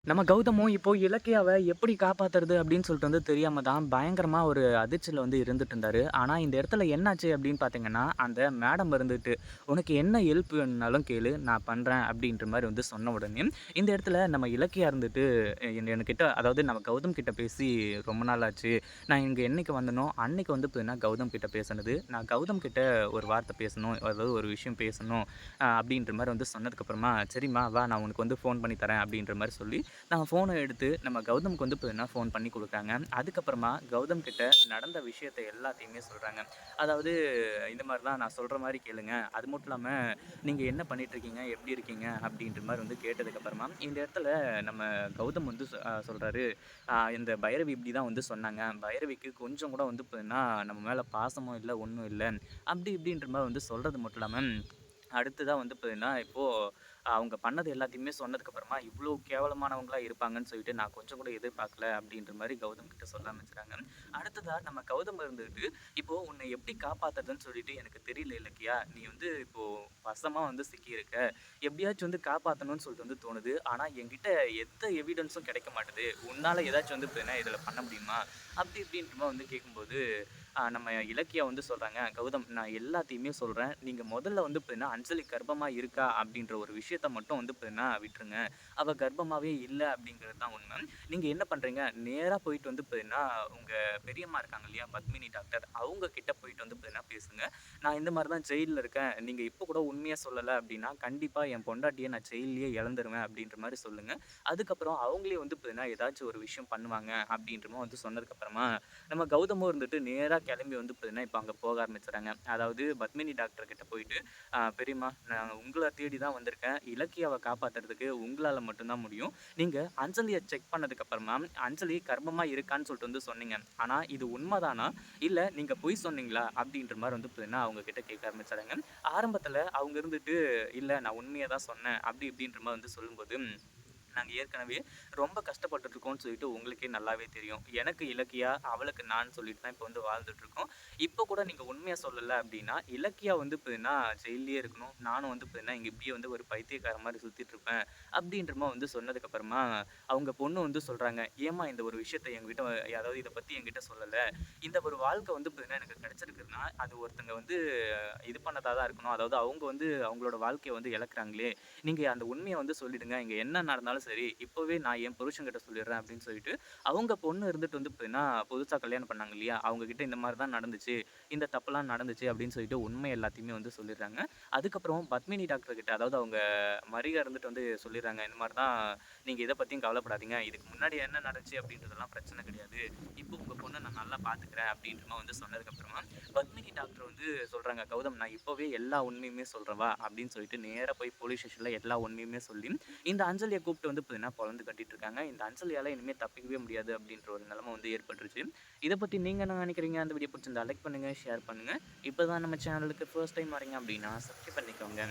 நம்ம கௌதமும் இப்போ இலக்கியாவ எப்படி காப்பாத்துறது அப்படின்னு சொல்லிட்டு தெரியாம தான் பயங்கரமா ஒரு அதிர்ச்சியில இருந்துட்டு இருந்தாரு. ஆனா இந்த இடத்துல என்னாச்சு அப்படின்னு பார்த்தீங்கன்னா, அந்த மேடம் இருந்துட்டு, "உனக்கு என்ன ஹெல்ப் வேணும்னாலும் கேளு, நான் பண்றேன்." அப்படின்ற மாரி சொன்ன உடனே, இந்த இடத்துல நம்ம இலக்கியா இருந்துட்டு என்கிட்ட அதாவது நம்ம கௌதம் கிட்ட பேசி ரொம்ப நாள் ஆச்சு. நான் இங்க என்னைக்கு வந்தனோ, அன்னைக்கு பார்த்தீங்கன்னா கௌதம் கிட்ட பேசுனது. நான் கௌதம் கிட்ட ஒரு வார்த்தை பேசணும், அதாவது ஒரு விஷயம் பேசணும் அப்படின்ற மாரி சொன்னதுக்கப்புறமா, "சரிம்மா வா நான் உனக்கு ஃபோன் பண்ணி தரேன்." அப்படின்ற மாரி சொல்லி நான் ஃபோன எடுத்து நம்ம கௌதம்க்கு பார்த்தீங்கன்னா, ஃபோன் பண்ணி குடுக்குறாங்க. அதுக்கப்புறமா கௌதம் கிட்ட நடந்த விஷயத்த எல்லாத்தையுமே சொல்றாங்க. அதாவது இந்த மாரி தான் நான் சொல்ற மாரி கேளுங்க. அது மட்டும் இல்லாம நீங்க என்ன பண்ணிட்டுருக்கீங்க? எப்படி இருக்கீங்க? அப்படின்ற மாரி கேட்டதுக்கப்புறமா, இந்த இடத்துல நம்ம கௌதம் சொல்றாரு, இந்த பைரவி இப்படி தான் சொன்னாங்க. பைரவிக்கு கொஞ்சம் கூட பார்த்தீங்கன்னா, நம்ம மேல பாசமும் இல்ல, ஒண்ணும் இல்ல. அப்படி இப்படின்ற மாரி சொல்றது மட்டும் இல்லாம அடுத்ததா பார்த்தீங்கன்னா, இப்போ அவங்க பண்ணது எல்லாத்தையுமே சொன்னதுக்கப்புறமா, இவ்ளோ கேவலமானவங்களா இருப்பாங்கன்னு சொல்லிட்டு நான் கொஞ்சம் கூட எதிர்பார்க்கல அப்டின்ற மாரி கௌதம் கிட்ட சொல்ல ஆரம்பிச்சுட்டாங்க. அடுத்ததா நம்ம கௌதம் இருந்துட்டு, இப்போ உன்ன எப்டி காப்பாத்துறதுன்னு சொல்லிட்டு எனக்கு தெரியல இலக்கியா. நீ இப்போ வசமா சிக்கியிருக்க. எப்டியாச்சும் காப்பாத்தணும்னு சொல்லிட்டு தோணுது. ஆனா என்கிட்ட எந்த எவிடன்ஸும் கிடைக்க மாட்டுது. உன்னால ஏதாச்சும் இப்ப இதுல பண்ண முடியுமா? அப்டி இப்டின்ற மாரி கேட்கும்போது நம்ம இலக்கியா சொல்றாங்க, "கௌதம் நான் எல்லாத்தையுமே சொல்றேன். நீங்க முதல்ல பார்த்தீங்கன்னா, அஞ்சலி கர்ப்பமா இருக்கா அப்படின்ற ஒரு விஷயத்த மட்டும் பார்த்தீங்கன்னா விட்டுருங்க. அவ கர்ப்பமாவே இல்ல அப்படிங்கிறது தான் உண்மை. நீங்க என்ன பண்றீங்க, நேரா போயிட்டு பார்த்தீங்கன்னா, உங்க பெரியம்மா இருக்காங்க இல்லையா? பத்மினி டாக்டர். அவங்க கிட்ட போயிட்டு பார்த்தீங்கன்னா பேசுங்க. நான் இந்த மாரி தான் ஜெயில்ல இருக்கேன். நீங்க இப்ப கூட உண்மைய சொல்லல அப்படின்னா, கண்டிப்பா என் பொண்டாட்டிய நான் ஜெயில்லயே இழந்துருவேன் அப்படின்ற மாரி சொல்லுங்க. அதுக்கப்புறம் அவங்களே பார்த்தீங்கன்னா, ஏதாச்சும் ஒரு விஷயம் பண்ணுவாங்க அப்படின்ற மாரி சொன்னதுக்கப்புறமா நம்ம கௌதமும் நேரா கிளம்பி பார்த்தீங்கன்னா, இப்ப அங்க போக ஆரம்பிச்சுறாங்க. அதாவது பத்மினி டாக்டர் கிட்ட போயிட்டு, பெரியம்மா நான் உங்கள தேடி தான் வந்திருக்கேன். இலக்கியாவ காப்பாத்துறதுக்கு உங்களால மட்டும் தான் முடியும். நீங்க அஞ்சலிய செக் பண்ணதுக்கு அப்புறமா, அஞ்சலி கர்ப்பமா இருக்கான்னு சொல்லிட்டு சொன்னீங்க. ஆனா இது உண்மதானா? இல்ல நீங்க பொய் சொன்னீங்களா? அப்படின்ற மாரி பார்த்தீங்கன்னா, அவங்க கிட்ட கேட்க ஆரம்பிச்சுறாங்க. ஆரம்பத்துல அவங்க இல்ல நான் உண்மைய தான் சொன்னேன். அப்படி இப்படின்ற மாரி சொல்லும்போது நாங்க ஏற்கனவே ரொம்ப கஷ்டப்பட்டுட்டு இருக்கோம்னு சொல்லிட்டு உங்களுக்கே நல்லாவே தெரியும். எனக்கு இலக்கியா, அவளுக்கு நான் சொல்லிட்டு தான் இப்ப வாழ்ந்துட்டு இருக்கோம். இப்ப கூட நீங்க உண்மைய சொல்லல அப்டின்னா, இலக்கியா பார்த்தீங்கன்னா ஜெயில்லயே இருக்கணும். நானும் பார்த்தீங்கன்னா இங்க இப்படியே ஒரு பைத்தியக்காரன் மாரி சுத்திட்டு இருப்பேன். அப்டின்ற மாரி சொன்னதுக்கு அப்புறமா, அவங்க பொண்ணு சொல்றாங்க, "ஏம்மா இந்த ஒரு விஷயத்த என்கிட்ட அதாவது இத பத்தி என்கிட்ட சொல்லல. இந்த ஒரு வாழ்க்கை பார்த்தீங்கன்னா எனக்கு கிடைச்சிருக்குன்னா, அது ஒருத்தங்க இது பண்ணதா தான் இருக்கணும். அதாவது அவங்க அவங்களோட வாழ்க்கைய இழக்குறாங்களே! நீங்க அந்த உண்மைய சொல்லிடுங்க. இங்க என்ன நடந்தாலும் சரி, இப்பவே நான் என் புருஷன்கிட்ட சொல்லிடுறேன் அப்படின்னு சொல்லிட்டு, அவங்க பொண்ணு இருந்துட்டு பார்த்தீங்கன்னா, புதுசா கல்யாணம் பண்ணாங்க இல்லையா? அவங்க கிட்ட இந்த மாரி தான் நடந்துச்சு. இந்த தப்புலாம் நடந்துச்சு அப்படின்னு சொல்லிட்டு உண்மை எல்லாத்தையுமே சொல்லிடுறாங்க. அதுக்கப்புறம் பத்மினி டாக்டர் கிட்ட அதாவது அவங்க மரியா இருந்துட்டு சொல்லிடுறாங்க. இந்த மாரி தான் நீங்க எத பத்தியும் கவலைப்படாதீங்க. இதுக்கு முன்னாடி என்ன நடந்துச்சு அப்படின்றதெல்லாம் பிரச்சனை கிடையாது. இப்போ உங்க பொண்ண நான் நல்லா பார்த்துக்கிறேன் அப்படின்ற மாரி சொன்னதுக்கப்புறமா, பத்மினி டாக்டர் சொல்றாங்க, "கௌதம் நான் இப்பவே எல்லா உண்மையுமே சொல்றேன் வா" அப்படின்னு சொல்லிட்டு நேரா போய் போலீஸ் ஸ்டேஷன்ல எல்லா உண்மையுமே சொல்லி, இந்த அஞ்சலிய கூப்பிட்டு பார்த்தீங்கன்னா பொளந்து கட்டிட்டு இருக்காங்க. இந்த அஞ்சலியால இனிமே தப்பிக்கவே முடியாது அப்படின்ற ஒரு நிலைமை ஏற்பட்டுருச்சு. இத பத்தி நீங்க என்ன நினைக்கிறீங்க? அந்த வீடியோ பிடிச்சிருந்தா லைக் பண்ணுங்க, ஷேர் பண்ணுங்க. இப்ப தான் நம்ம சேனலுக்கு ஃபர்ஸ்ட் டைம் வரீங்க அப்படின்னா சப்ஸ்கிரைப் பண்ணிக்கோங்க.